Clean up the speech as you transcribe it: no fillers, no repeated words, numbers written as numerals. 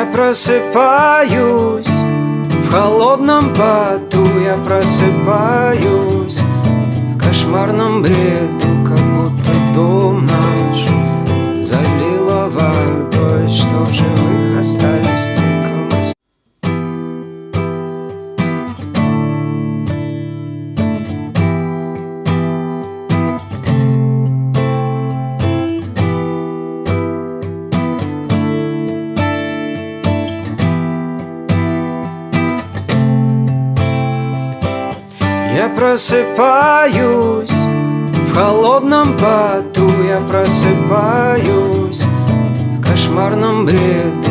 Я просыпаюсь в холодном поту, я просыпаюсь в кошмарном бреду, как будто дом наш залило водой, что в живых остались только мы. Я просыпаюсь в холодном поту, я просыпаюсь в кошмарном бреду,